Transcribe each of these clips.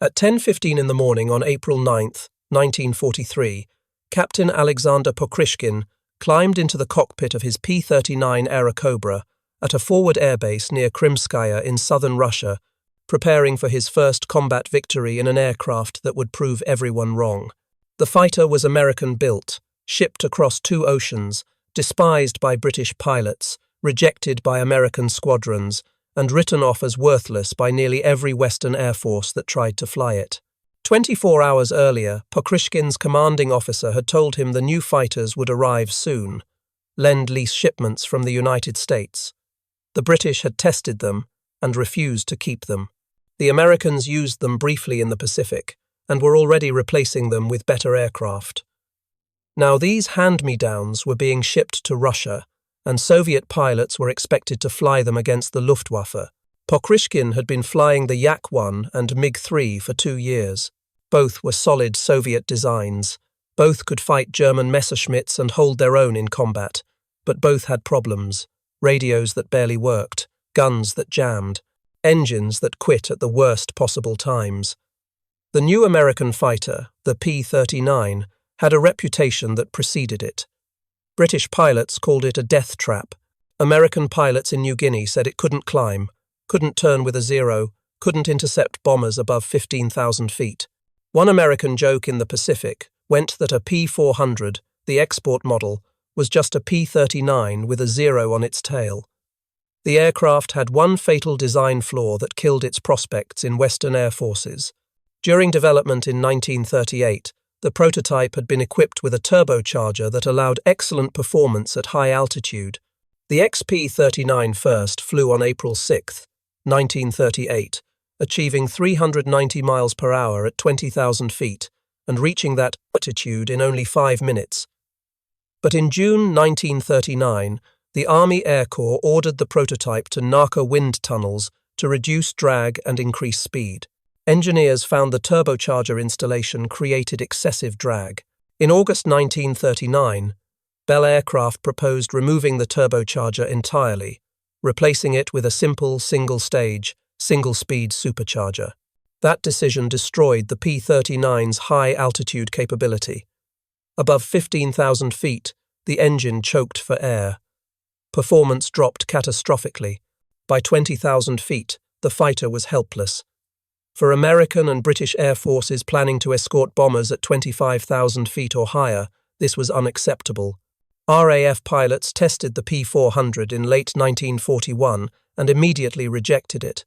At 10:15 in the morning on April 9, 1943, Captain Alexander Pokrishkin climbed into the cockpit of his P-39 Aerocobra at a forward airbase near Krimskaya in southern Russia, preparing for his first combat victory in an aircraft that would prove everyone wrong. The fighter was American-built, shipped across 2 oceans, despised by British pilots, rejected by American squadrons, and written off as worthless by nearly every Western Air Force that tried to fly it. 24 hours earlier, Pokrishkin's commanding officer had told him the new fighters would arrive soon, Lend-Lease shipments from the United States. The British had tested them and refused to keep them. The Americans used them briefly in the Pacific and were already replacing them with better aircraft. Now these hand-me-downs were being shipped to Russia, and Soviet pilots were expected to fly them against the Luftwaffe. Pokrishkin had been flying the Yak-1 and MiG-3 for 2 years. Both were solid Soviet designs. Both could fight German Messerschmitts and hold their own in combat, but both had problems: radios that barely worked, guns that jammed, engines that quit at the worst possible times. The new American fighter, the P-39, had a reputation that preceded it. British pilots called it a death trap. American pilots in New Guinea said it couldn't climb, couldn't turn with a zero, couldn't intercept bombers above 15,000 feet. One American joke in the Pacific went that a P-400, the export model, was just a P-39 with a zero on its tail. The aircraft had one fatal design flaw that killed its prospects in Western Air Forces. During development in 1938, the prototype had been equipped with a turbocharger that allowed excellent performance at high altitude. The XP-39 first flew on April 6, 1938, achieving 390 miles per hour at 20,000 feet and reaching that altitude in only 5 minutes. But in June 1939, the Army Air Corps ordered the prototype to Naka wind tunnels to reduce drag and increase speed. Engineers found the turbocharger installation created excessive drag. In August 1939, Bell Aircraft proposed removing the turbocharger entirely, replacing it with a simple single-stage, single-speed supercharger. That decision destroyed the P-39's high-altitude capability. Above 15,000 feet, the engine choked for air. Performance dropped catastrophically. By 20,000 feet, the fighter was helpless. For American and British Air Forces planning to escort bombers at 25,000 feet or higher, this was unacceptable. RAF pilots tested the P-400 in late 1941 and immediately rejected it.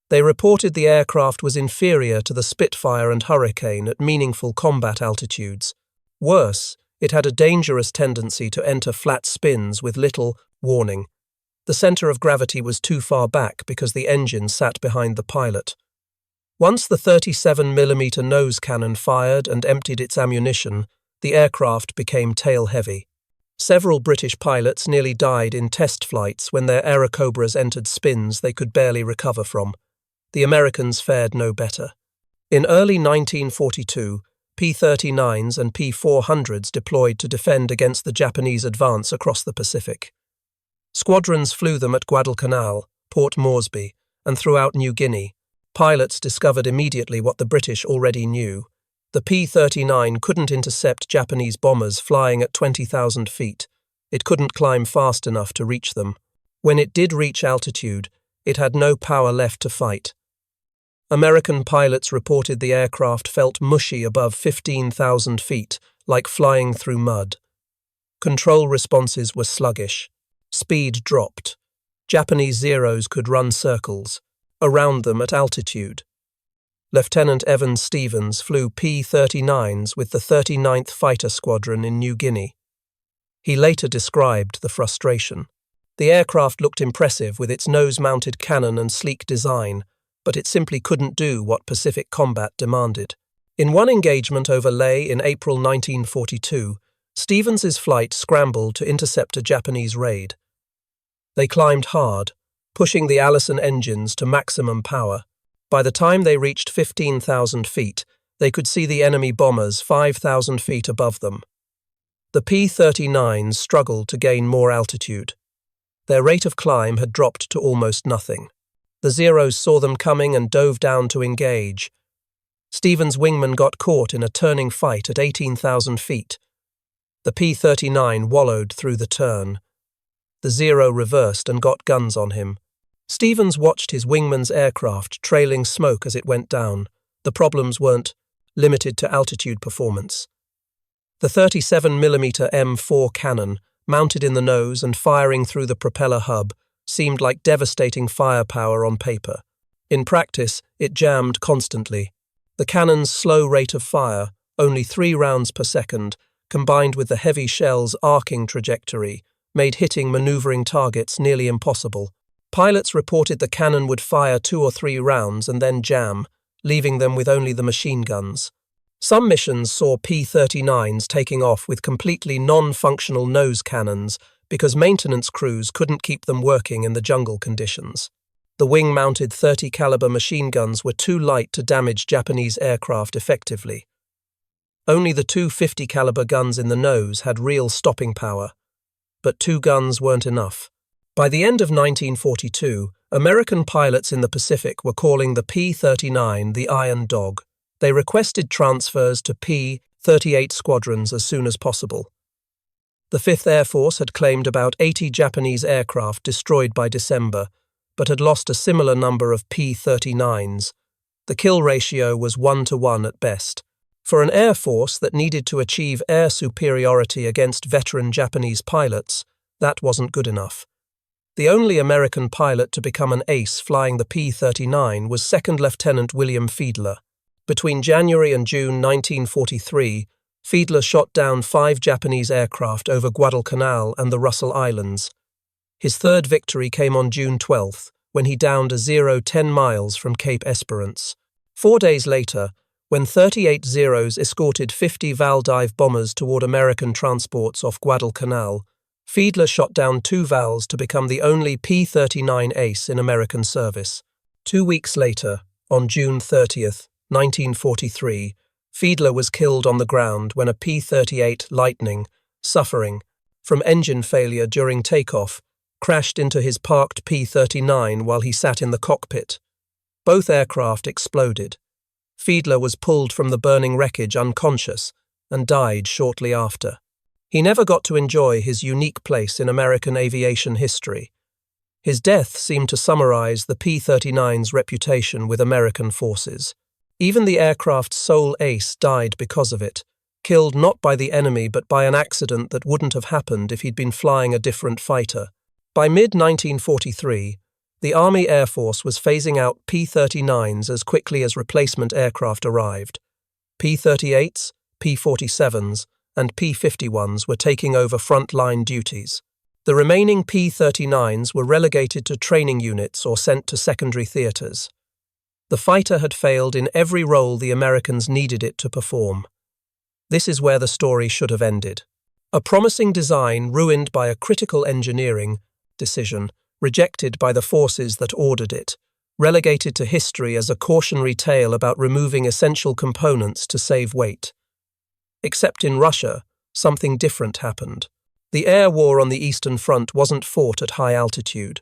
They reported the aircraft was inferior to the Spitfire and Hurricane at meaningful combat altitudes. Worse, it had a dangerous tendency to enter flat spins with little warning. The center of gravity was too far back because the engine sat behind the pilot. Once the 37mm nose cannon fired and emptied its ammunition, the aircraft became tail-heavy. Several British pilots nearly died in test flights when their Aerocobras entered spins they could barely recover from. The Americans fared no better. In early 1942, P-39s and P-400s deployed to defend against the Japanese advance across the Pacific. Squadrons flew them at Guadalcanal, Port Moresby, and throughout New Guinea. Pilots discovered immediately what the British already knew. The P-39 couldn't intercept Japanese bombers flying at 20,000 feet. It couldn't climb fast enough to reach them. When it did reach altitude, it had no power left to fight. American pilots reported the aircraft felt mushy above 15,000 feet, like flying through mud. Control responses were sluggish. Speed dropped. Japanese Zeros could run circles around them at altitude. Lieutenant Evan Stevens flew P-39s with the 39th Fighter Squadron in New Guinea. He later described the frustration. The aircraft looked impressive with its nose-mounted cannon and sleek design, but it simply couldn't do what Pacific combat demanded. In one engagement over Leh in April 1942, Stevens's flight scrambled to intercept a Japanese raid. They climbed hard, pushing the Allison engines to maximum power. By the time they reached 15,000 feet, they could see the enemy bombers 5,000 feet above them. The P-39s struggled to gain more altitude. Their rate of climb had dropped to almost nothing. The Zeros saw them coming and dove down to engage, Stevens' wingman got caught in a turning fight at 18,000 feet. The P-39 wallowed through the turn. The Zero reversed and got guns on him. Stevens watched his wingman's aircraft trailing smoke as it went down. The problems weren't limited to altitude performance. The 37mm M4 cannon, mounted in the nose and firing through the propeller hub, seemed like devastating firepower on paper. In practice, it jammed constantly. The cannon's slow rate of fire, only 3 rounds per second, combined with the heavy shell's arcing trajectory, made hitting maneuvering targets nearly impossible. Pilots reported the cannon would fire 2 or 3 rounds and then jam, leaving them with only the machine guns. Some missions saw P-39s taking off with completely non-functional nose cannons because maintenance crews couldn't keep them working in the jungle conditions. The wing-mounted 30-caliber machine guns were too light to damage Japanese aircraft effectively. Only the two 50-caliber guns in the nose had real stopping power. But 2 guns weren't enough. By the end of 1942, American pilots in the Pacific were calling the P-39 the Iron Dog. They requested transfers to P-38 squadrons as soon as possible. The 5th Air Force had claimed about 80 Japanese aircraft destroyed by December, but had lost a similar number of P-39s. The kill ratio was 1-to-1 at best. For an Air Force that needed to achieve air superiority against veteran Japanese pilots, that wasn't good enough. The only American pilot to become an ace flying the P-39 was 2nd Lieutenant William Fiedler. Between January and June 1943, Fiedler shot down 5 Japanese aircraft over Guadalcanal and the Russell Islands. His 3rd victory came on June 12th, when he downed a Zero 10 miles from Cape Esperance. 4 days later, when 38 Zeros escorted 50 Val-dive bombers toward American transports off Guadalcanal, Fiedler shot down 2 Vals to become the only P-39 ace in American service. 2 weeks later, on June 30th, 1943, Fiedler was killed on the ground when a P-38 Lightning, suffering from engine failure during takeoff, crashed into his parked P-39 while he sat in the cockpit. Both aircraft exploded. Fiedler was pulled from the burning wreckage unconscious and died shortly after. He never got to enjoy his unique place in American aviation history. His death seemed to summarize the P-39's reputation with American forces. Even the aircraft's sole ace died because of it, killed not by the enemy but by an accident that wouldn't have happened if he'd been flying a different fighter. By mid-1943, the Army Air Force was phasing out P-39s as quickly as replacement aircraft arrived. P-38s, P-47s, and P-51s were taking over front-line duties. The remaining P-39s were relegated to training units or sent to secondary theaters. The fighter had failed in every role the Americans needed it to perform. This is where the story should have ended. A promising design ruined by a critical engineering decision, rejected by the forces that ordered it, relegated to history as a cautionary tale about removing essential components to save weight. Except in Russia, something different happened. The air war on the Eastern Front wasn't fought at high altitude.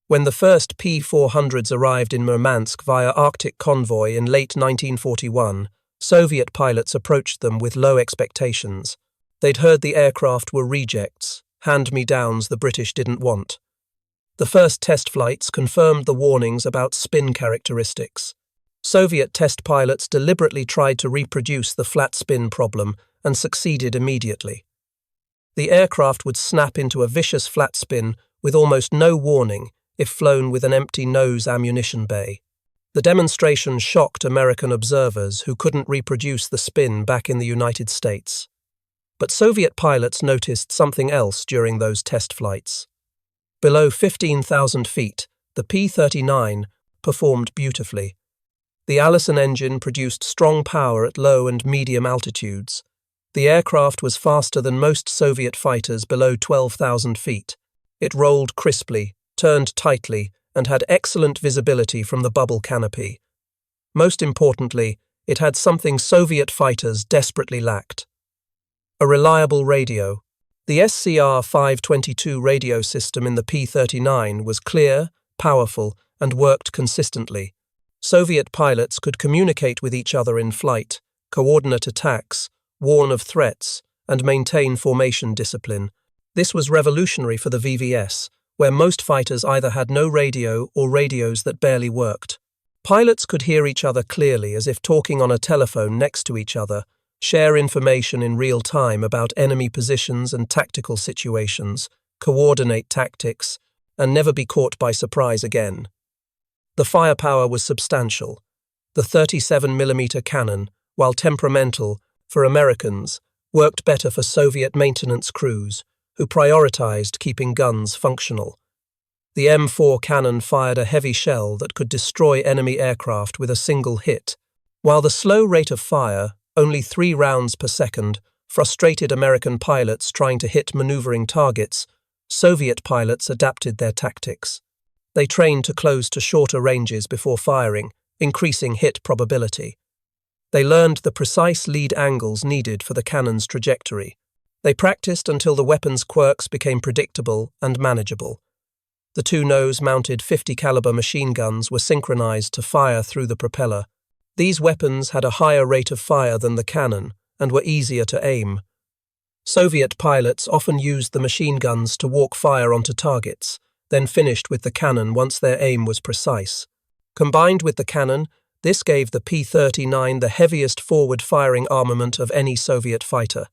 When the first P-400s arrived in Murmansk via Arctic convoy in late 1941, Soviet pilots approached them with low expectations. They'd heard the aircraft were rejects, hand-me-downs the British didn't want. The first test flights confirmed the warnings about spin characteristics. Soviet test pilots deliberately tried to reproduce the flat spin problem and succeeded immediately. The aircraft would snap into a vicious flat spin with almost no warning if flown with an empty nose ammunition bay. The demonstration shocked American observers who couldn't reproduce the spin back in the United States. But Soviet pilots noticed something else during those test flights. Below 15,000 feet, the P-39 performed beautifully. The Allison engine produced strong power at low and medium altitudes. The aircraft was faster than most Soviet fighters below 12,000 feet. It rolled crisply, turned tightly, and had excellent visibility from the bubble canopy. Most importantly, it had something Soviet fighters desperately lacked: a reliable radio. The SCR-522 radio system in the P-39 was clear, powerful, and worked consistently. Soviet pilots could communicate with each other in flight, coordinate attacks, warn of threats, and maintain formation discipline. This was revolutionary for the VVS, where most fighters either had no radio or radios that barely worked. Pilots could hear each other clearly as if talking on a telephone next to each other, share information in real time about enemy positions and tactical situations, coordinate tactics, and never be caught by surprise again. The firepower was substantial. The 37mm cannon, while temperamental, for Americans, worked better for Soviet maintenance crews, who prioritized keeping guns functional. The M4 cannon fired a heavy shell that could destroy enemy aircraft with a single hit, while the slow rate of fire, only 3 rounds per second, frustrated American pilots trying to hit maneuvering targets. Soviet pilots adapted their tactics. They trained to close to shorter ranges before firing, increasing hit probability. They learned the precise lead angles needed for the cannon's trajectory. They practiced until the weapon's quirks became predictable and manageable. The 2 nose-mounted 50-caliber machine guns were synchronized to fire through the propeller. These weapons had a higher rate of fire than the cannon and were easier to aim. Soviet pilots often used the machine guns to walk fire onto targets, then finished with the cannon once their aim was precise. Combined with the cannon, this gave the P-39 the heaviest forward-firing armament of any Soviet fighter.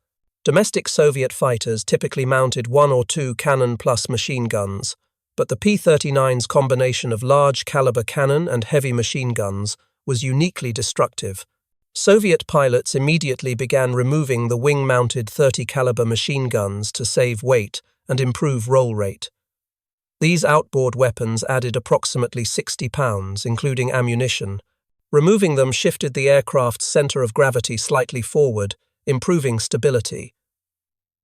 Domestic Soviet fighters typically mounted 1 or 2 cannon-plus machine guns, but the P-39's combination of large-caliber cannon and heavy machine guns was uniquely destructive. Soviet pilots immediately began removing the wing-mounted 30-caliber machine guns to save weight and improve roll rate. These outboard weapons added approximately 60 pounds, including ammunition. Removing them shifted the aircraft's center of gravity slightly forward, improving stability.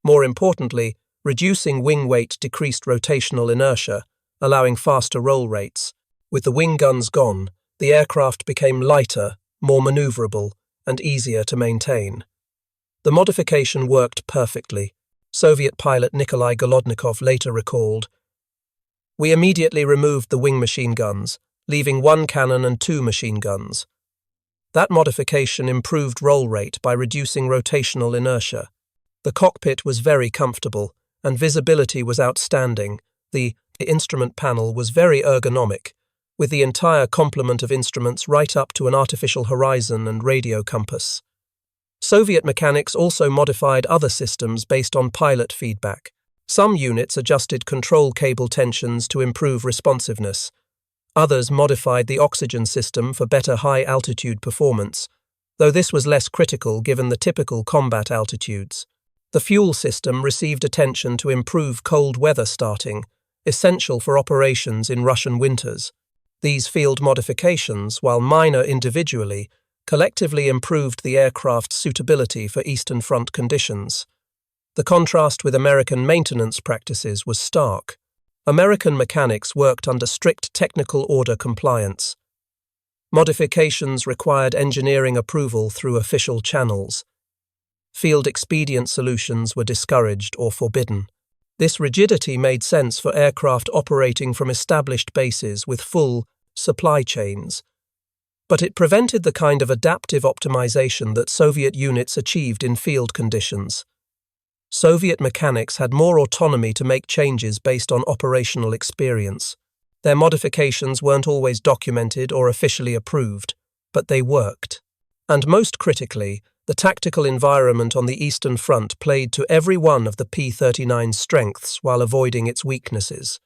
More importantly, reducing wing weight decreased rotational inertia, allowing faster roll rates. With the wing guns gone, the aircraft became lighter, more maneuverable, and easier to maintain. The modification worked perfectly. Soviet pilot Nikolai Golodnikov later recalled, "We immediately removed the wing machine guns, leaving 1 cannon and 2 machine guns. That modification improved roll rate by reducing rotational inertia. The cockpit was very comfortable, and visibility was outstanding. The instrument panel was very ergonomic, with the entire complement of instruments right up to an artificial horizon and radio compass." Soviet mechanics also modified other systems based on pilot feedback. Some units adjusted control cable tensions to improve responsiveness. Others modified the oxygen system for better high-altitude performance, though this was less critical given the typical combat altitudes. The fuel system received attention to improve cold weather starting, essential for operations in Russian winters. These field modifications, while minor individually, collectively improved the aircraft's suitability for Eastern Front conditions. The contrast with American maintenance practices was stark. American mechanics worked under strict technical order compliance. Modifications required engineering approval through official channels. Field expedient solutions were discouraged or forbidden. This rigidity made sense for aircraft operating from established bases with full supply chains, but it prevented the kind of adaptive optimization that Soviet units achieved in field conditions. Soviet mechanics had more autonomy to make changes based on operational experience. Their modifications weren't always documented or officially approved, but they worked. And most critically, the tactical environment on the Eastern Front played to every one of the P-39's strengths while avoiding its weaknesses.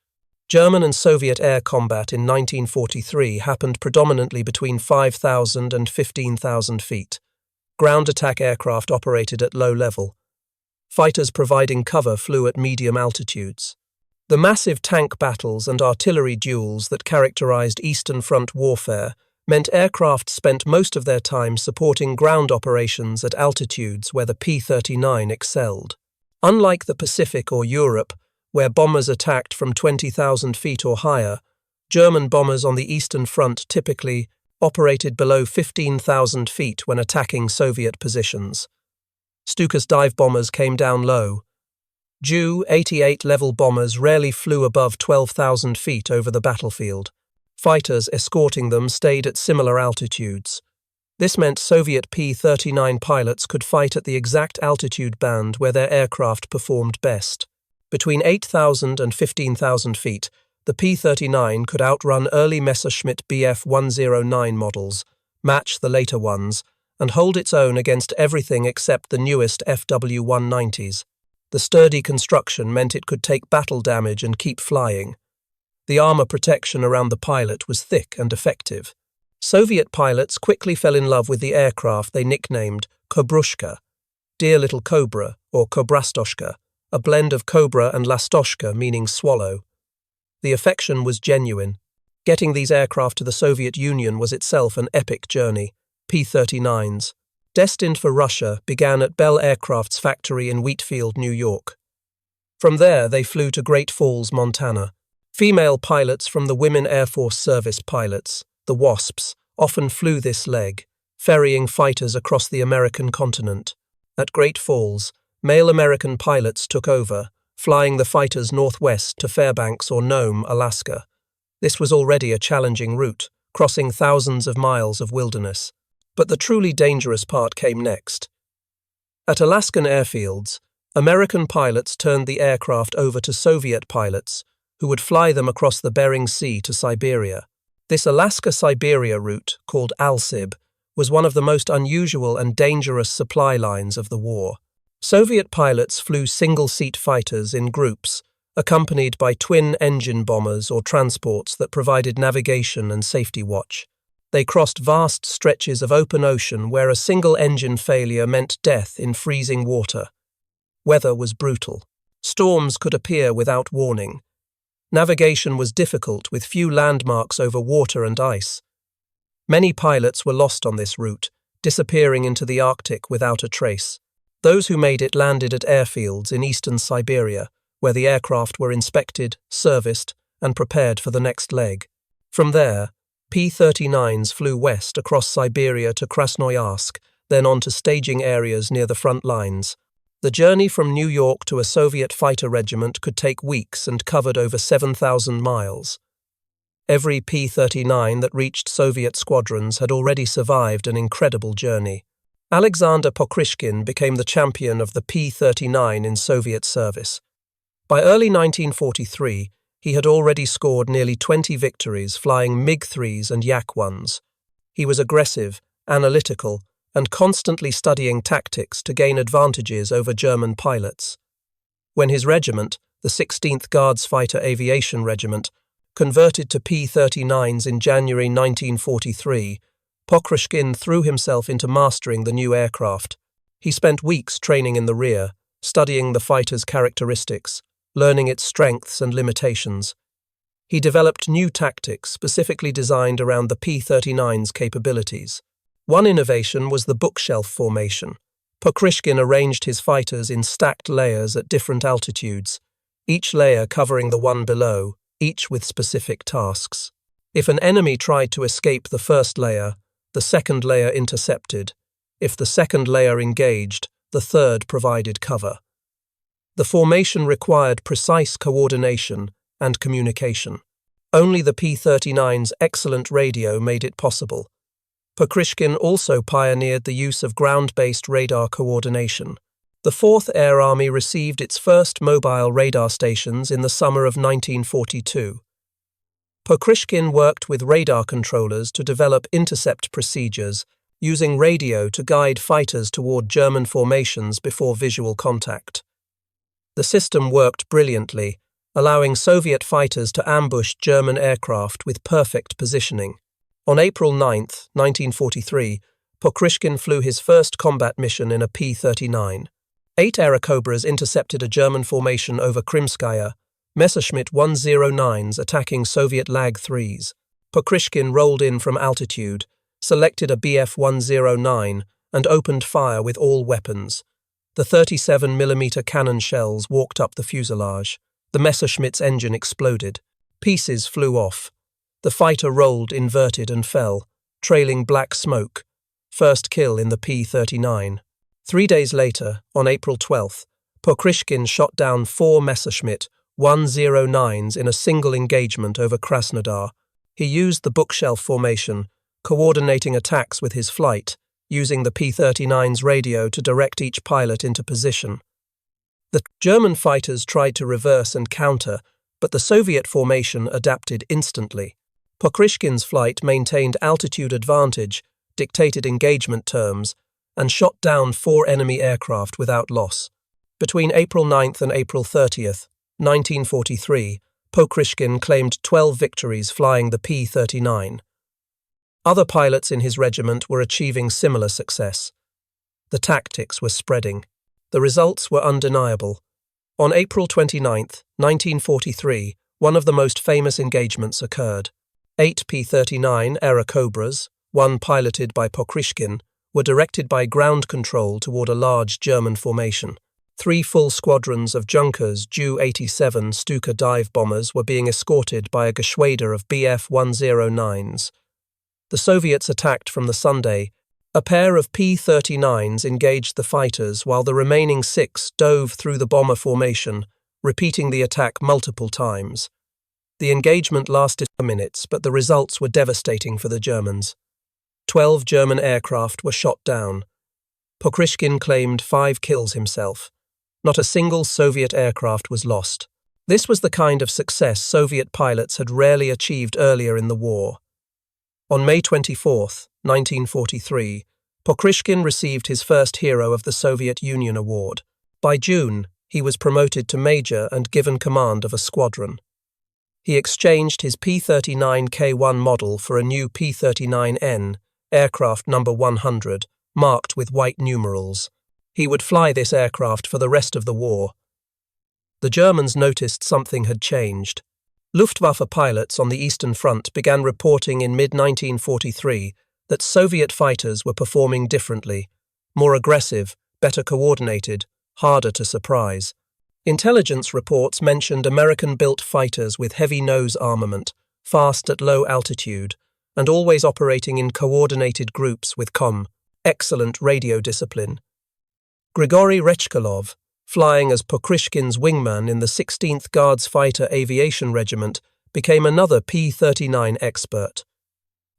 German and Soviet air combat in 1943 happened predominantly between 5,000 and 15,000 feet. Ground attack aircraft operated at low level. Fighters providing cover flew at medium altitudes. The massive tank battles and artillery duels that characterized Eastern Front warfare meant aircraft spent most of their time supporting ground operations at altitudes where the P-39 excelled. Unlike the Pacific or Europe, where bombers attacked from 20,000 feet or higher, German bombers on the Eastern Front typically operated below 15,000 feet when attacking Soviet positions. Stuka's dive bombers came down low. Ju-88 level bombers rarely flew above 12,000 feet over the battlefield. Fighters escorting them stayed at similar altitudes. This meant Soviet P-39 pilots could fight at the exact altitude band where their aircraft performed best. Between 8,000 and 15,000 feet, the P-39 could outrun early Messerschmitt Bf-109 models, match the later ones, and hold its own against everything except the newest FW-190s. The sturdy construction meant it could take battle damage and keep flying. The armor protection around the pilot was thick and effective. Soviet pilots quickly fell in love with the aircraft they nicknamed Kobrushka, dear little cobra, or Kobrastoshka, a blend of cobra and lastoshka meaning swallow. The affection was genuine. Getting these aircraft to the Soviet Union was itself an epic journey. P-39s, destined for Russia, began at Bell Aircraft's factory in Wheatfield, New York. From there, they flew to Great Falls, Montana. Female pilots from the Women Air Force Service pilots, the WASPs, often flew this leg, ferrying fighters across the American continent. At Great Falls, male American pilots took over, flying the fighters northwest to Fairbanks or Nome, Alaska. This was already a challenging route, crossing thousands of miles of wilderness. But the truly dangerous part came next. At Alaskan airfields, American pilots turned the aircraft over to Soviet pilots, who would fly them across the Bering Sea to Siberia. This Alaska-Siberia route, called ALSIB, was one of the most unusual and dangerous supply lines of the war. Soviet pilots flew single-seat fighters in groups, accompanied by twin-engine bombers or transports that provided navigation and safety watch. They crossed vast stretches of open ocean where a single engine failure meant death in freezing water. Weather was brutal. Storms could appear without warning. Navigation was difficult with few landmarks over water and ice. Many pilots were lost on this route, disappearing into the Arctic without a trace. Those who made it landed at airfields in eastern Siberia, where the aircraft were inspected, serviced, and prepared for the next leg. From there, P-39s flew west across Siberia to Krasnoyarsk, then on to staging areas near the front lines. The journey from New York to a Soviet fighter regiment could take weeks and covered over 7,000 miles. Every P-39 that reached Soviet squadrons had already survived an incredible journey. Alexander Pokryshkin became the champion of the P-39 in Soviet service. By early 1943, he had already scored nearly 20 victories flying MiG-3s and Yak-1s. He was aggressive, analytical, and constantly studying tactics to gain advantages over German pilots. When his regiment, the 16th Guards Fighter Aviation Regiment, converted to P-39s in January 1943, Pokryshkin threw himself into mastering the new aircraft. He spent weeks training in the rear, studying the fighter's characteristics, learning its strengths and limitations. He developed new tactics specifically designed around the P-39's capabilities. One innovation was the bookshelf formation. Pokryshkin arranged his fighters in stacked layers at different altitudes, each layer covering the one below, each with specific tasks. If an enemy tried to escape the first layer, the second layer intercepted. If the second layer engaged, the third provided cover. The formation required precise coordination and communication. Only the P-39's excellent radio made it possible. Pokryshkin also pioneered the use of ground-based radar coordination. The 4th Air Army received its first mobile radar stations in the summer of 1942. Pokryshkin worked with radar controllers to develop intercept procedures, using radio to guide fighters toward German formations before visual contact. The system worked brilliantly, allowing Soviet fighters to ambush German aircraft with perfect positioning. On April 9, 1943, Pokryshkin flew his first combat mission in a P-39. 8 Airacobras intercepted a German formation over Krimskaya, Messerschmitt 109s attacking Soviet Lag-3s. Pokryshkin rolled in from altitude, selected a Bf-109, and opened fire with all weapons. The 37mm cannon shells walked up the fuselage. The Messerschmitt's engine exploded. Pieces flew off. The fighter rolled inverted and fell, trailing black smoke. First kill in the P-39. 3 days later, on April 12th, Pokryshkin shot down 4 Messerschmitt 109s in a single engagement over Krasnodar. He used the bookshelf formation, coordinating attacks with his flight, using the P-39's radio to direct each pilot into position. The German fighters tried to reverse and counter, but the Soviet formation adapted instantly. Pokrishkin's flight maintained altitude advantage, dictated engagement terms, and shot down 4 enemy aircraft without loss. Between April 9th and April 30th, 1943, Pokrishkin claimed 12 victories flying the P-39. Other pilots in his regiment were achieving similar success. The tactics were spreading. The results were undeniable. On April 29, 1943, one of the most famous engagements occurred. 8 P-39 Airacobras, one piloted by Pokrishkin, were directed by ground control toward a large German formation. 3 full squadrons of Junkers Ju-87 Stuka dive bombers were being escorted by a Geschwader of Bf-109s. The Soviets attacked from the Sunday. A pair of P-39s engaged the fighters while the remaining 6 dove through the bomber formation, repeating the attack multiple times. The engagement lasted minutes, but the results were devastating for the Germans. 12 German aircraft were shot down. Pokrishkin claimed 5 kills himself. Not a single Soviet aircraft was lost. This was the kind of success Soviet pilots had rarely achieved earlier in the war. On May 24, 1943, Pokrishkin received his first Hero of the Soviet Union award. By June, he was promoted to major and given command of a squadron. He exchanged his P-39 K1 model for a new P-39N, aircraft number 100, marked with white numerals. He would fly this aircraft for the rest of the war. The Germans noticed something had changed. Luftwaffe pilots on the Eastern Front began reporting in mid-1943 that Soviet fighters were performing differently, more aggressive, better coordinated, harder to surprise. Intelligence reports mentioned American-built fighters with heavy nose armament, fast at low altitude, and always operating in coordinated groups with excellent radio discipline. Grigory Rechkalov, flying as Pokrishkin's wingman in the 16th Guards Fighter Aviation Regiment, became another P-39 expert.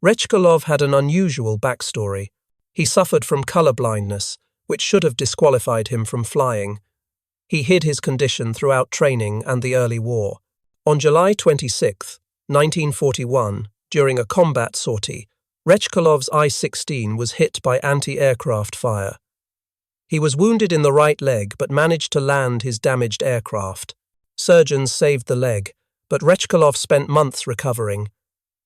Rechkalov had an unusual backstory. He suffered from color blindness, which should have disqualified him from flying. He hid his condition throughout training and the early war. On July 26, 1941, during a combat sortie, Rechkalov's I-16 was hit by anti-aircraft fire. He was wounded in the right leg but managed to land his damaged aircraft. Surgeons saved the leg, but Rechkalov spent months recovering.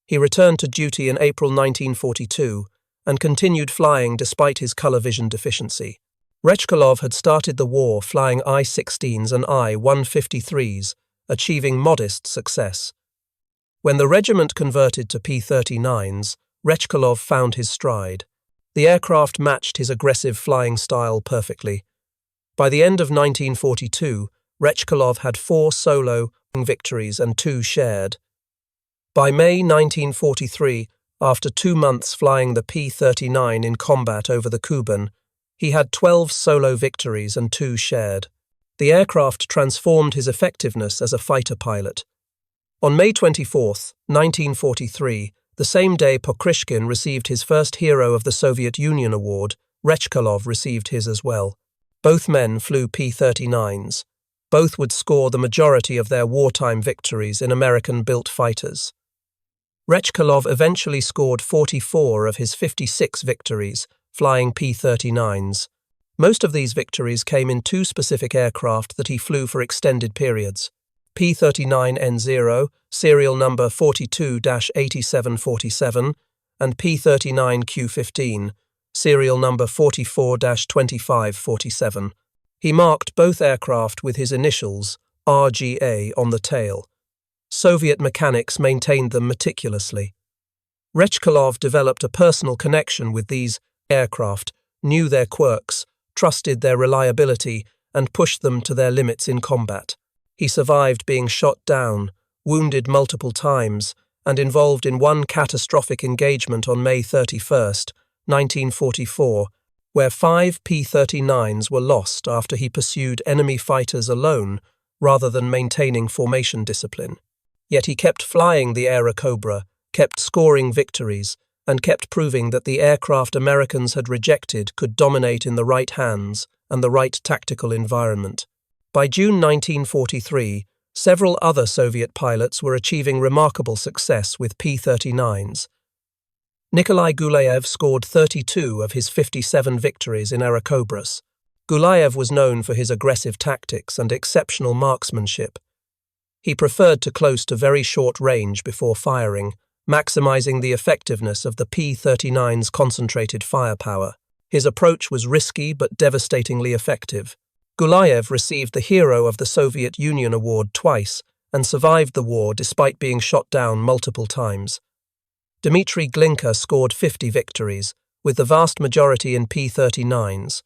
He returned to duty in April 1942 and continued flying despite his color vision deficiency. Rechkalov had started the war flying I-16s and I-153s, achieving modest success. When the regiment converted to P-39s, Rechkalov found his stride. The aircraft matched his aggressive flying style perfectly. By the end of 1942, Rechkalov had 4 solo victories and 2 shared. By May 1943, after 2 months flying the P-39 in combat over the Kuban, he had 12 solo victories and 2 shared. The aircraft transformed his effectiveness as a fighter pilot. On May 24, 1943, the same day Pokrishkin received his first Hero of the Soviet Union award, Rechkalov received his as well. Both men flew P-39s. Both would score the majority of their wartime victories in American-built fighters. Rechkalov eventually scored 44 of his 56 victories, flying P-39s. Most of these victories came in 2 specific aircraft that he flew for extended periods. P-39N0, serial number 42-8747, and P-39Q15, serial number 44-2547. He marked both aircraft with his initials, RGA, on the tail. Soviet mechanics maintained them meticulously. Rechkalov developed a personal connection with these aircraft, knew their quirks, trusted their reliability, and pushed them to their limits in combat. He survived being shot down, wounded multiple times, and involved in one catastrophic engagement on May 31, 1944, where 5 P-39s were lost after he pursued enemy fighters alone rather than maintaining formation discipline. Yet he kept flying the Airacobra, kept scoring victories, and kept proving that the aircraft Americans had rejected could dominate in the right hands and the right tactical environment. By June 1943, several other Soviet pilots were achieving remarkable success with P-39s. Nikolai Gulayev scored 32 of his 57 victories in Aerocobras. Gulayev was known for his aggressive tactics and exceptional marksmanship. He preferred to close to very short range before firing, maximizing the effectiveness of the P-39's concentrated firepower. His approach was risky but devastatingly effective. Gulayev received the Hero of the Soviet Union award twice and survived the war despite being shot down multiple times. Dmitry Glinka scored 50 victories, with the vast majority in P-39s.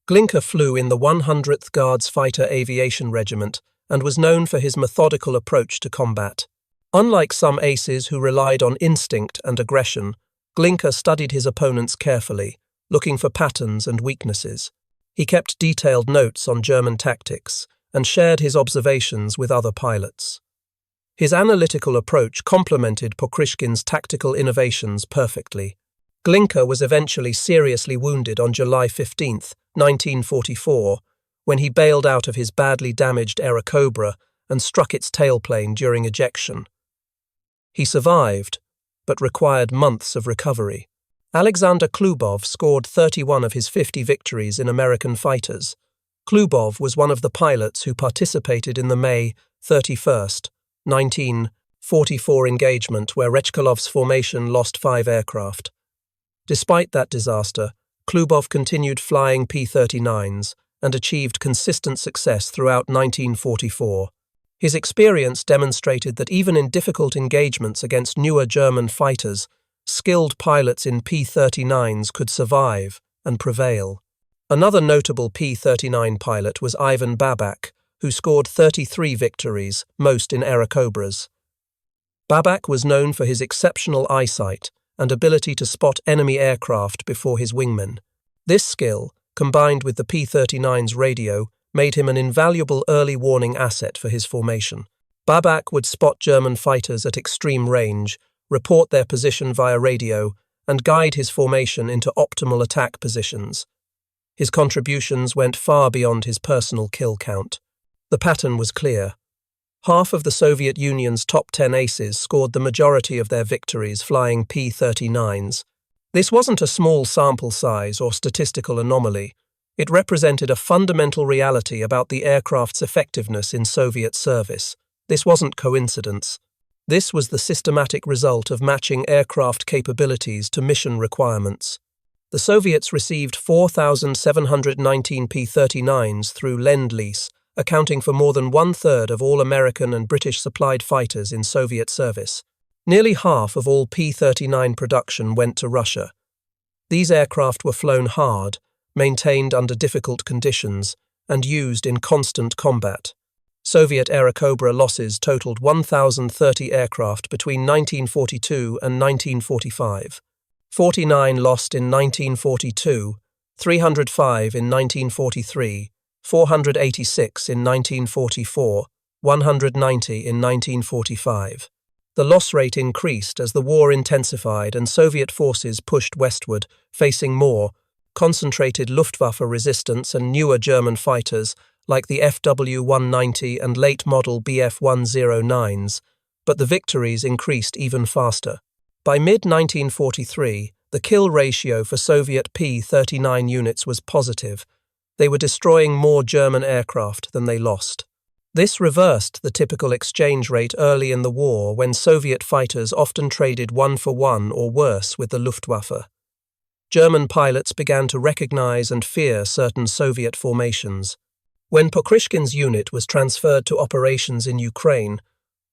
Glinka flew in the 100th Guards Fighter Aviation Regiment and was known for his methodical approach to combat. Unlike some aces who relied on instinct and aggression, Glinka studied his opponents carefully, looking for patterns and weaknesses. He kept detailed notes on German tactics and shared his observations with other pilots. His analytical approach complemented Pokrishkin's tactical innovations perfectly. Glinka was eventually seriously wounded on July 15, 1944, when he bailed out of his badly damaged Aerocobra and struck its tailplane during ejection. He survived, but required months of recovery. Alexander Klubov scored 31 of his 50 victories in American fighters. Klubov was one of the pilots who participated in the May 31, 1944 engagement where Rechkalov's formation lost 5 aircraft. Despite that disaster, Klubov continued flying P-39s and achieved consistent success throughout 1944. His experience demonstrated that even in difficult engagements against newer German fighters, skilled pilots in P-39s could survive and prevail. Another notable P-39 pilot was Ivan Babak, who scored 33 victories, most in Aerocobras. Babak was known for his exceptional eyesight and ability to spot enemy aircraft before his wingmen. This skill, combined with the P-39's radio, made him an invaluable early warning asset for his formation. Babak would spot German fighters at extreme range, report their position via radio, and guide his formation into optimal attack positions. His contributions went far beyond his personal kill count. The pattern was clear. Half of the Soviet Union's top 10 aces scored the majority of their victories flying P-39s. This wasn't a small sample size or statistical anomaly. It represented a fundamental reality about the aircraft's effectiveness in Soviet service. This wasn't coincidence. This was the systematic result of matching aircraft capabilities to mission requirements. The Soviets received 4,719 P-39s through Lend-Lease, accounting for more than 1/3 of all American and British supplied fighters in Soviet service. Nearly half of all P-39 production went to Russia. These aircraft were flown hard, maintained under difficult conditions, and used in constant combat. Soviet Aerocobra losses totaled 1,030 aircraft between 1942 and 1945. 49 lost in 1942, 305 in 1943, 486 in 1944, 190 in 1945. The loss rate increased as the war intensified and Soviet forces pushed westward, facing more concentrated Luftwaffe resistance and newer German fighters like the FW-190 and late-model Bf-109s, but the victories increased even faster. By mid-1943, the kill ratio for Soviet P-39 units was positive. They were destroying more German aircraft than they lost. This reversed the typical exchange rate early in the war when Soviet fighters often traded 1-for-1 or worse with the Luftwaffe. German pilots began to recognize and fear certain Soviet formations. When Pokrishkin's unit was transferred to operations in Ukraine,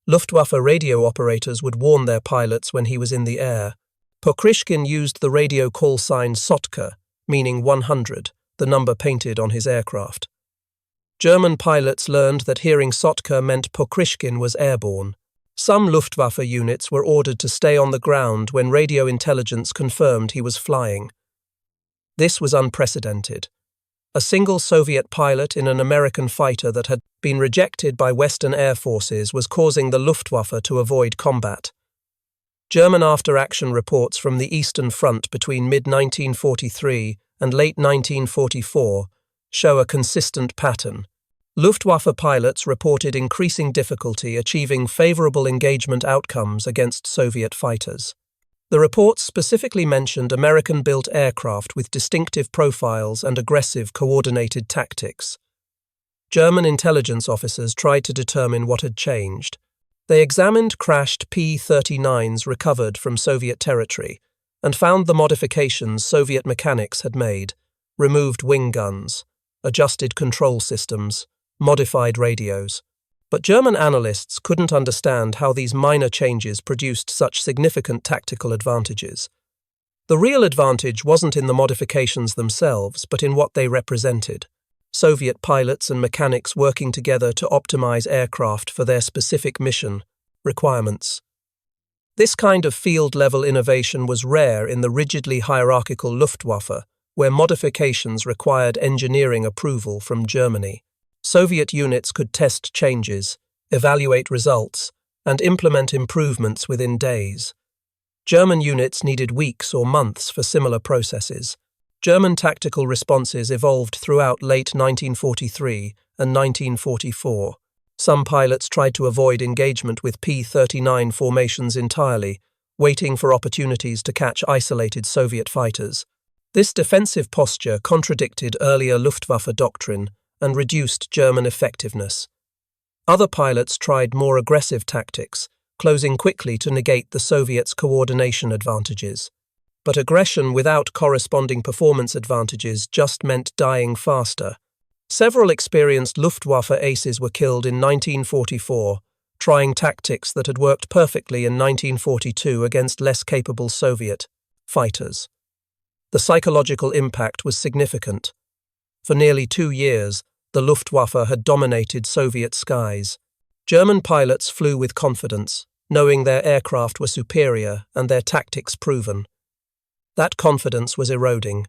Luftwaffe radio operators would warn their pilots when he was in the air. Pokrishkin used the radio call sign Sotka, meaning 100, the number painted on his aircraft. German pilots learned that hearing Sotka meant Pokrishkin was airborne. Some Luftwaffe units were ordered to stay on the ground when radio intelligence confirmed he was flying. This was unprecedented. A single Soviet pilot in an American fighter that had been rejected by Western air forces was causing the Luftwaffe to avoid combat. German after-action reports from the Eastern Front between mid-1943 and late 1944 show a consistent pattern. Luftwaffe pilots reported increasing difficulty achieving favorable engagement outcomes against Soviet fighters. The reports specifically mentioned American-built aircraft with distinctive profiles and aggressive, coordinated tactics. German intelligence officers tried to determine what had changed. They examined crashed P-39s recovered from Soviet territory and found the modifications Soviet mechanics had made: removed wing guns, adjusted control systems, modified radios. But German analysts couldn't understand how these minor changes produced such significant tactical advantages. The real advantage wasn't in the modifications themselves, but in what they represented: Soviet pilots and mechanics working together to optimize aircraft for their specific mission requirements. This kind of field-level innovation was rare in the rigidly hierarchical Luftwaffe, where modifications required engineering approval from Germany. Soviet units could test changes, evaluate results, and implement improvements within days. German units needed weeks or months for similar processes. German tactical responses evolved throughout late 1943 and 1944. Some pilots tried to avoid engagement with P-39 formations entirely, waiting for opportunities to catch isolated Soviet fighters. This defensive posture contradicted earlier Luftwaffe doctrine and reduced German effectiveness. Other pilots tried more aggressive tactics, closing quickly to negate the Soviets' coordination advantages. But aggression without corresponding performance advantages just meant dying faster. Several experienced Luftwaffe aces were killed in 1944, trying tactics that had worked perfectly in 1942 against less capable Soviet fighters. The psychological impact was significant. For nearly 2 years, the Luftwaffe had dominated Soviet skies. German pilots flew with confidence, knowing their aircraft were superior and their tactics proven. That confidence was eroding.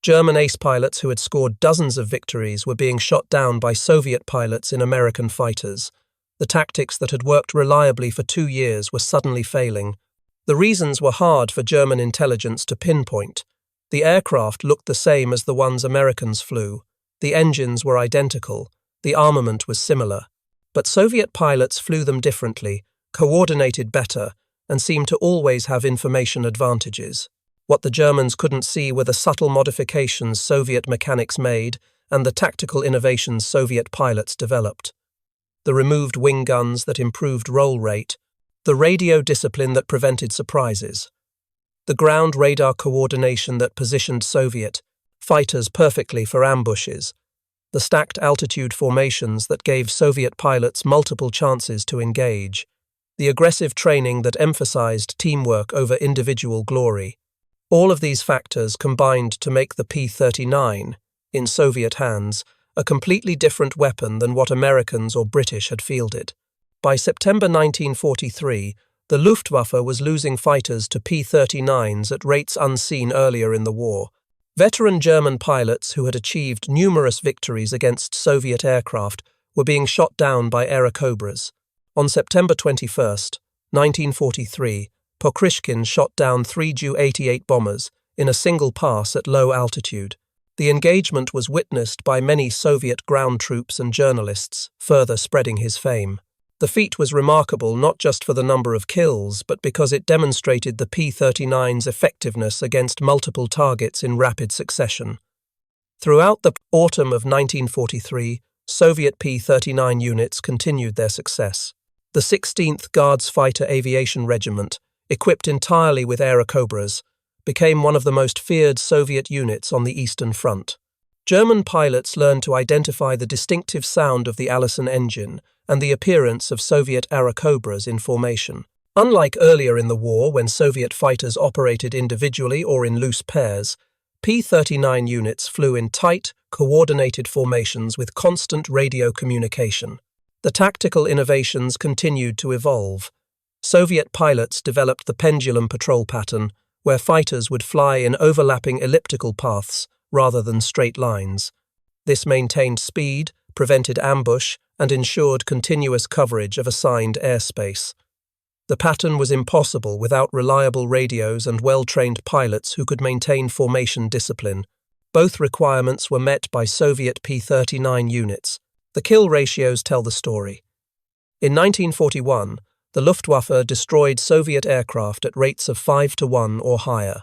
German ace pilots who had scored dozens of victories were being shot down by Soviet pilots in American fighters. The tactics that had worked reliably for 2 years were suddenly failing. The reasons were hard for German intelligence to pinpoint. The aircraft looked the same as the ones Americans flew. The engines were identical. The armament was similar. But Soviet pilots flew them differently, coordinated better, and seemed to always have information advantages. What the Germans couldn't see were the subtle modifications Soviet mechanics made and the tactical innovations Soviet pilots developed. The removed wing guns that improved roll rate, the radio discipline that prevented surprises, the ground radar coordination that positioned Soviet fighters perfectly for ambushes, the stacked altitude formations that gave Soviet pilots multiple chances to engage, the aggressive training that emphasized teamwork over individual glory. All of these factors combined to make the P-39, in Soviet hands, a completely different weapon than what Americans or British had fielded. By September 1943, the Luftwaffe was losing fighters to P-39s at rates unseen earlier in the war. Veteran German pilots who had achieved numerous victories against Soviet aircraft were being shot down by Airacobras. On September 21, 1943, Pokrishkin shot down 3 Ju-88 bombers in a single pass at low altitude. The engagement was witnessed by many Soviet ground troops and journalists, further spreading his fame. The feat was remarkable not just for the number of kills, but because it demonstrated the P-39's effectiveness against multiple targets in rapid succession. Throughout the autumn of 1943, Soviet P-39 units continued their success. The 16th Guards Fighter Aviation Regiment, equipped entirely with Airacobras, became one of the most feared Soviet units on the Eastern Front. German pilots learned to identify the distinctive sound of the Allison engine and the appearance of Soviet Airacobras in formation. Unlike earlier in the war when Soviet fighters operated individually or in loose pairs, P-39 units flew in tight, coordinated formations with constant radio communication. The tactical innovations continued to evolve. Soviet pilots developed the pendulum patrol pattern, where fighters would fly in overlapping elliptical paths rather than straight lines. This maintained speed, prevented ambush, and ensured continuous coverage of assigned airspace. The pattern was impossible without reliable radios and well-trained pilots who could maintain formation discipline. Both requirements were met by Soviet P-39 units. The kill ratios tell the story. In 1941, the Luftwaffe destroyed Soviet aircraft at rates of 5-1 or higher.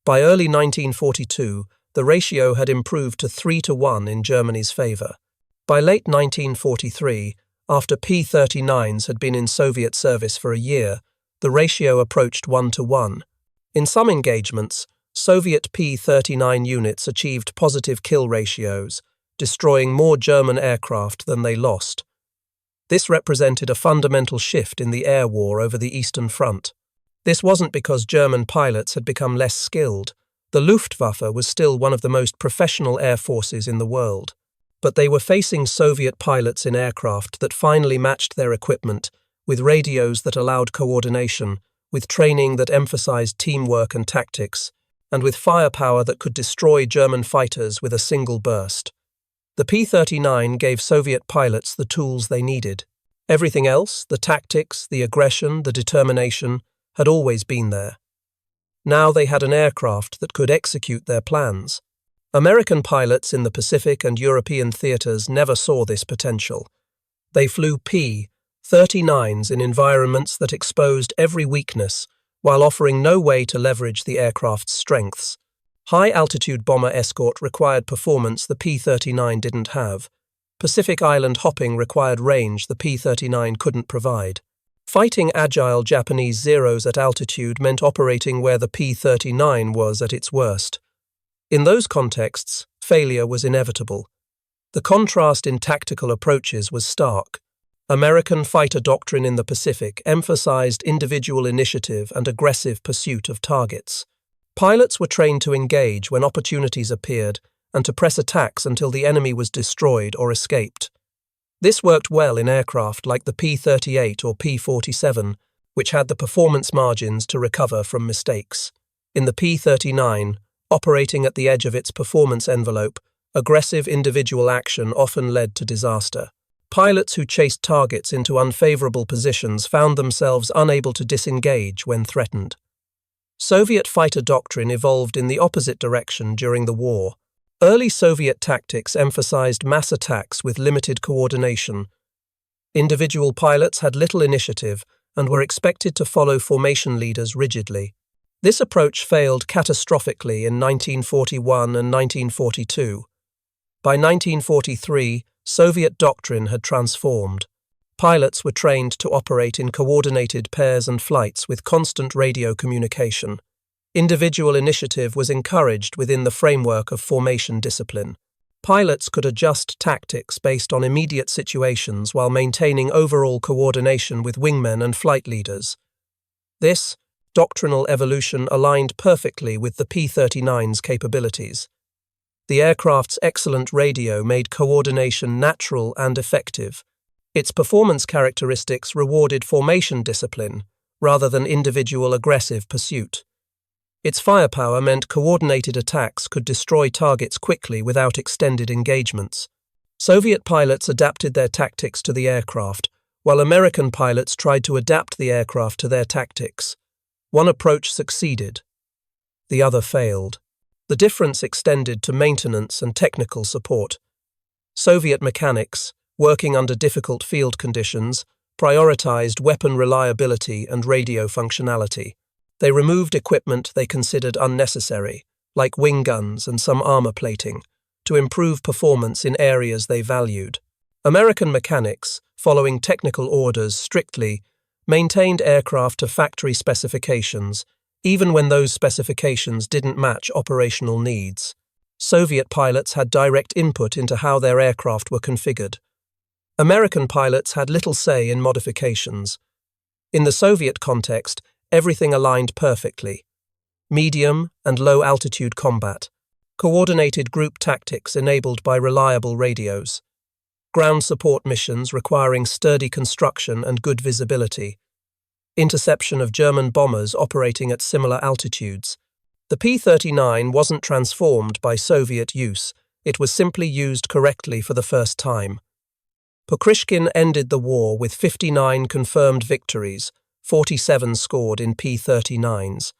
By early 1942, the ratio had improved to 3-1 in Germany's favor. By late 1943, after P-39s had been in Soviet service for a year, the ratio approached 1-1. In some engagements, Soviet P-39 units achieved positive kill ratios, destroying more German aircraft than they lost. This represented a fundamental shift in the air war over the Eastern Front. This wasn't because German pilots had become less skilled. The Luftwaffe was still one of the most professional air forces in the world. But they were facing Soviet pilots in aircraft that finally matched their equipment, with radios that allowed coordination, with training that emphasized teamwork and tactics, and with firepower that could destroy German fighters with a single burst. The P-39 gave Soviet pilots the tools they needed. Everything else, the tactics, the aggression, the determination, had always been there. Now they had an aircraft that could execute their plans. American pilots in the Pacific and European theaters never saw this potential. They flew P-39s in environments that exposed every weakness, while offering no way to leverage the aircraft's strengths. High-altitude bomber escort required performance the P-39 didn't have. Pacific Island hopping required range the P-39 couldn't provide. Fighting agile Japanese Zeros at altitude meant operating where the P-39 was at its worst. In those contexts, failure was inevitable. The contrast in tactical approaches was stark. American fighter doctrine in the Pacific emphasized individual initiative and aggressive pursuit of targets. Pilots were trained to engage when opportunities appeared and to press attacks until the enemy was destroyed or escaped. This worked well in aircraft like the P-38 or P-47, which had the performance margins to recover from mistakes. In the P-39, operating at the edge of its performance envelope, aggressive individual action often led to disaster. Pilots who chased targets into unfavorable positions found themselves unable to disengage when threatened. Soviet fighter doctrine evolved in the opposite direction during the war. Early Soviet tactics emphasized mass attacks with limited coordination. Individual pilots had little initiative and were expected to follow formation leaders rigidly. This approach failed catastrophically in 1941 and 1942. By 1943, Soviet doctrine had transformed. Pilots were trained to operate in coordinated pairs and flights with constant radio communication. Individual initiative was encouraged within the framework of formation discipline. Pilots could adjust tactics based on immediate situations while maintaining overall coordination with wingmen and flight leaders. This doctrinal evolution aligned perfectly with the P-39's capabilities. The aircraft's excellent radio made coordination natural and effective. Its performance characteristics rewarded formation discipline rather than individual aggressive pursuit. Its firepower meant coordinated attacks could destroy targets quickly without extended engagements. Soviet pilots adapted their tactics to the aircraft, while American pilots tried to adapt the aircraft to their tactics. One approach succeeded. The other failed. The difference extended to maintenance and technical support. Soviet mechanics, working under difficult field conditions, prioritized weapon reliability and radio functionality. They removed equipment they considered unnecessary, like wing guns and some armor plating, to improve performance in areas they valued. American mechanics, following technical orders strictly, maintained aircraft to factory specifications, even when those specifications didn't match operational needs. Soviet pilots had direct input into how their aircraft were configured. American pilots had little say in modifications. In the Soviet context, everything aligned perfectly. Medium and low-altitude combat, coordinated group tactics enabled by reliable radios, ground support missions requiring sturdy construction and good visibility, interception of German bombers operating at similar altitudes. The P-39 wasn't transformed by Soviet use, it was simply used correctly for the first time. Pokrishkin ended the war with 59 confirmed victories, 47 scored in P-39s.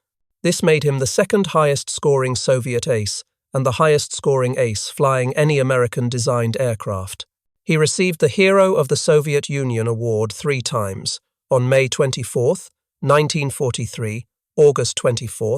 This made him the second highest scoring Soviet ace and the highest scoring ace flying any American-designed aircraft. He received the Hero of the Soviet Union award 3 times, on May 24, 1943, August 24,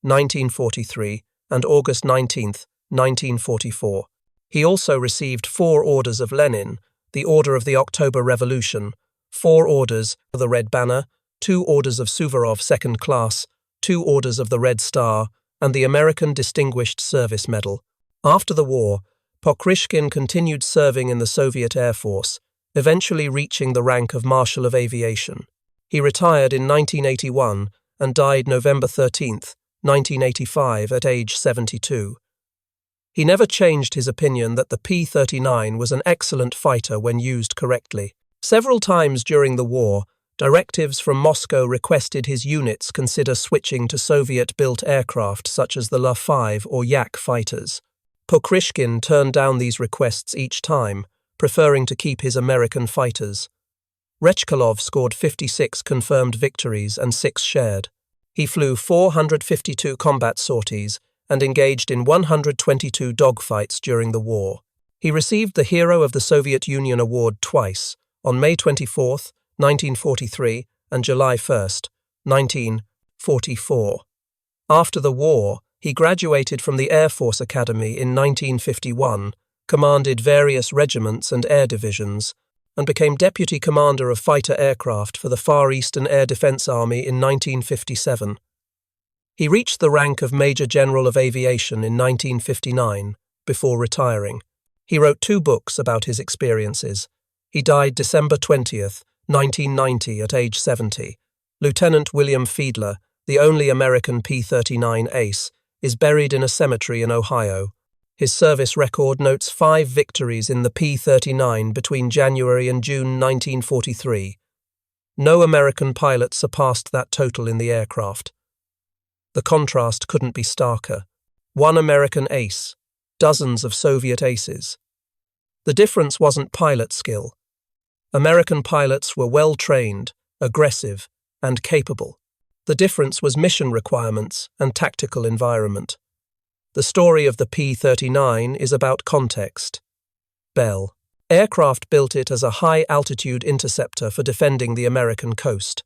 1943, and August 19, 1944. He also received 4 Orders of Lenin, the Order of the October Revolution, 4 Orders of the Red Banner, 2 Orders of Suvorov Second Class, 2 Orders of the Red Star, and the American Distinguished Service Medal. After the war, Pokryshkin continued serving in the Soviet Air Force, eventually reaching the rank of Marshal of Aviation. He retired in 1981 and died November 13, 1985, at age 72. He never changed his opinion that the P-39 was an excellent fighter when used correctly. Several times during the war, directives from Moscow requested his units consider switching to Soviet-built aircraft such as the La-5 or Yak fighters. Pokryshkin turned down these requests each time, preferring to keep his American fighters. Rechkalov scored 56 confirmed victories and 6 shared. He flew 452 combat sorties and engaged in 122 dogfights during the war. He received the Hero of the Soviet Union award twice, on May 24, 1943 and July 1, 1944. After the war, he graduated from the Air Force Academy in 1951, commanded various regiments and air divisions, and became Deputy Commander of Fighter Aircraft for the Far Eastern Air Defense Army in 1957. He reached the rank of Major General of Aviation in 1959, before retiring. He wrote 2 books about his experiences. He died December 20, 1990, at age 70. Lieutenant William Fiedler, the only American P-39 ace, is buried in a cemetery in Ohio. His service record notes 5 victories in the P-39 between January and June 1943. No American pilot surpassed that total in the aircraft. The contrast couldn't be starker. 1 American ace, dozens of Soviet aces. The difference wasn't pilot skill. American pilots were well-trained, aggressive, and capable. The difference was mission requirements and tactical environment. The story of the P-39 is about context. Bell Aircraft built it as a high-altitude interceptor for defending the American coast.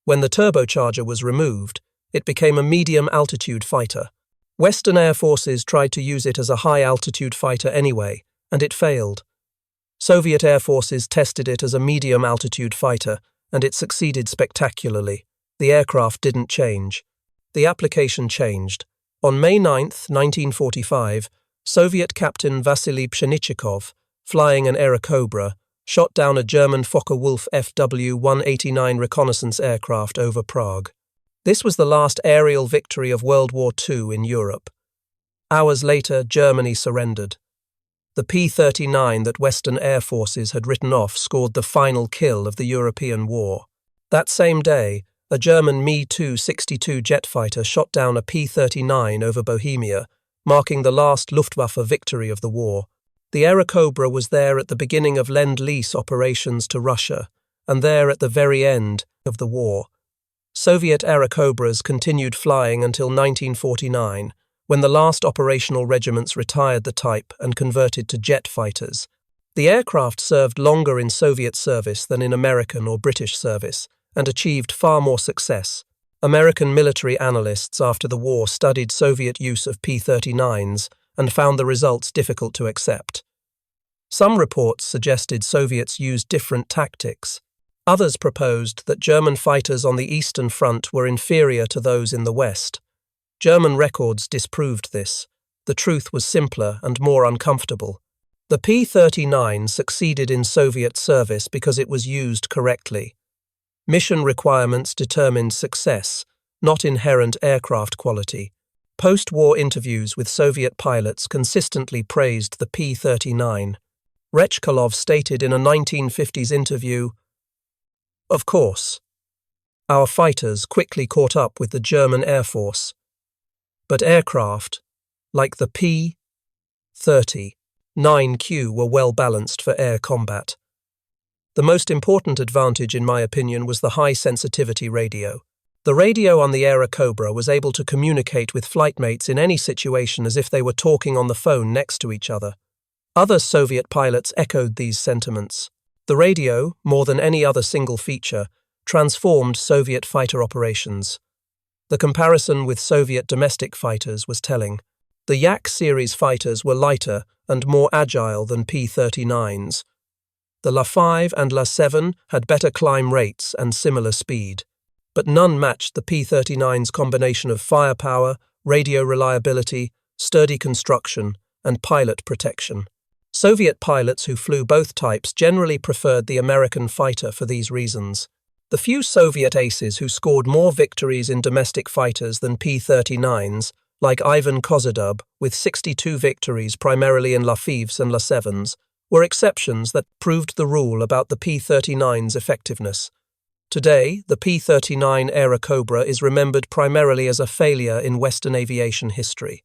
When the turbocharger was removed, it became a medium-altitude fighter. Western air forces tried to use it as a high-altitude fighter anyway, and it failed. Soviet air forces tested it as a medium-altitude fighter, and it succeeded spectacularly. The aircraft didn't change. The application changed. On May 9, 1945, Soviet captain Vasily Pshenichikov, flying an Airacobra, shot down a German Focke-Wulf FW-189 reconnaissance aircraft over Prague. This was the last aerial victory of World War II in Europe. Hours later, Germany surrendered. The P-39 that Western air forces had written off scored the final kill of the European war. That same day, a German Me-262 jet fighter shot down a P-39 over Bohemia, marking the last Luftwaffe victory of the war. The Airacobra was there at the beginning of Lend-Lease operations to Russia, and there at the very end of the war. Soviet Airacobras continued flying until 1949, when the last operational regiments retired the type and converted to jet fighters. The aircraft served longer in Soviet service than in American or British service, and achieved far more success. American military analysts after the war studied Soviet use of P-39s and found the results difficult to accept. Some reports suggested Soviets used different tactics. Others proposed that German fighters on the Eastern Front were inferior to those in the West. German records disproved this. The truth was simpler and more uncomfortable. The P-39 succeeded in Soviet service because it was used correctly. Mission requirements determined success, not inherent aircraft quality. Post-war interviews with Soviet pilots consistently praised the P-39. Rechkalov stated in a 1950s interview, "Of course, our fighters quickly caught up with the German Air Force, but aircraft, like the P-39Q, were well balanced for air combat. The most important advantage, in my opinion, was the high-sensitivity radio. The radio on the Airacobra was able to communicate with flightmates in any situation as if they were talking on the phone next to each other. Other Soviet pilots echoed these sentiments. The radio, more than any other single feature, transformed Soviet fighter operations. The comparison with Soviet domestic fighters was telling. The Yak series fighters were lighter and more agile than P-39s. The La-5 and La-7 had better climb rates and similar speed, but none matched the P-39's combination of firepower, radio reliability, sturdy construction, and pilot protection. Soviet pilots who flew both types generally preferred the American fighter for these reasons. The few Soviet aces who scored more victories in domestic fighters than P-39s, like Ivan Kozydub, with 62 victories primarily in La-5s and La-7s, were exceptions that proved the rule about the P-39's effectiveness. Today, the P-39 Airacobra is remembered primarily as a failure in Western aviation history.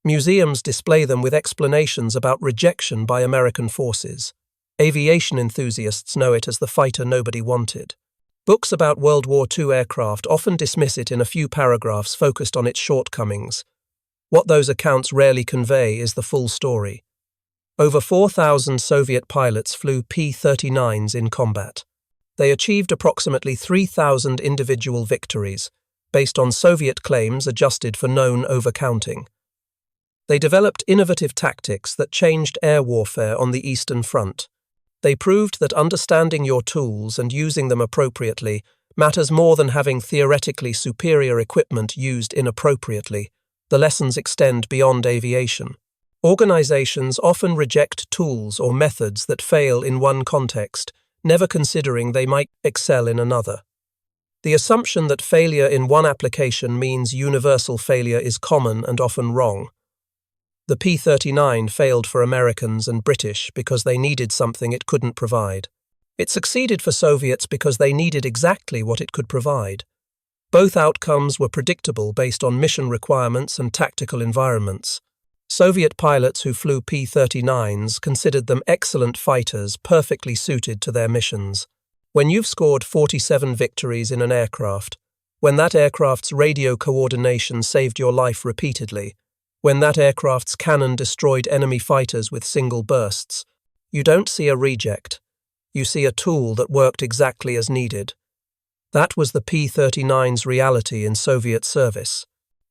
Museums display them with explanations about rejection by American forces. Aviation enthusiasts know it as the fighter nobody wanted. Books about World War II aircraft often dismiss it in a few paragraphs focused on its shortcomings. What those accounts rarely convey is the full story. Over 4,000 Soviet pilots flew P-39s in combat. They achieved approximately 3,000 individual victories, based on Soviet claims adjusted for known overcounting. They developed innovative tactics that changed air warfare on the Eastern Front. They proved that understanding your tools and using them appropriately matters more than having theoretically superior equipment used inappropriately. The lessons extend beyond aviation. Organizations often reject tools or methods that fail in one context, never considering they might excel in another. The assumption that failure in one application means universal failure is common and often wrong. The P-39 failed for Americans and British because they needed something it couldn't provide. It succeeded for Soviets because they needed exactly what it could provide. Both outcomes were predictable based on mission requirements and tactical environments. Soviet pilots who flew P-39s considered them excellent fighters perfectly suited to their missions. When you've scored 47 victories in an aircraft, when that aircraft's radio coordination saved your life repeatedly, when that aircraft's cannon destroyed enemy fighters with single bursts, you don't see a reject. You see a tool that worked exactly as needed. That was the P-39's reality in Soviet service.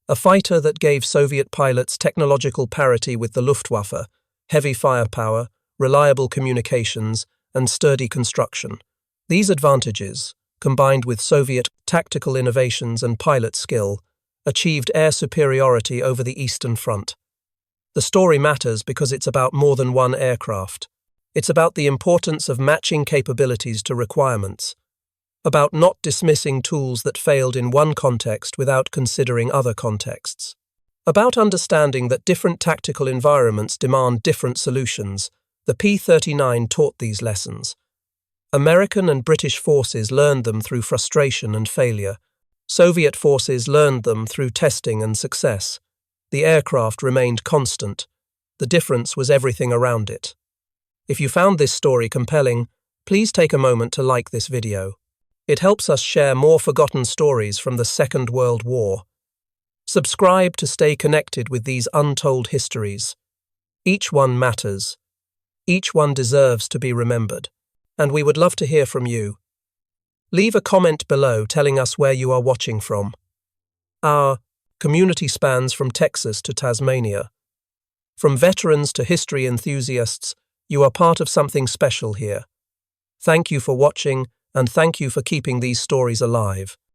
A fighter that gave Soviet pilots technological parity with the Luftwaffe, heavy firepower, reliable communications, and sturdy construction. These advantages, combined with Soviet tactical innovations and pilot skill, achieved air superiority over the Eastern Front. The story matters because it's about more than one aircraft. It's about the importance of matching capabilities to requirements, about not dismissing tools that failed in one context without considering other contexts, about understanding that different tactical environments demand different solutions. The P-39 taught these lessons. American and British forces learned them through frustration and failure. Soviet forces learned them through testing and success. The aircraft remained constant. The difference was everything around it. If you found this story compelling, please take a moment to like this video. It helps us share more forgotten stories from the Second World War. Subscribe to stay connected with these untold histories. Each one matters. Each one deserves to be remembered. And we would love to hear from you. Leave a comment below telling us where you are watching from. Our community spans from Texas to Tasmania. From veterans to history enthusiasts, you are part of something special here. Thank you for watching, and thank you for keeping these stories alive.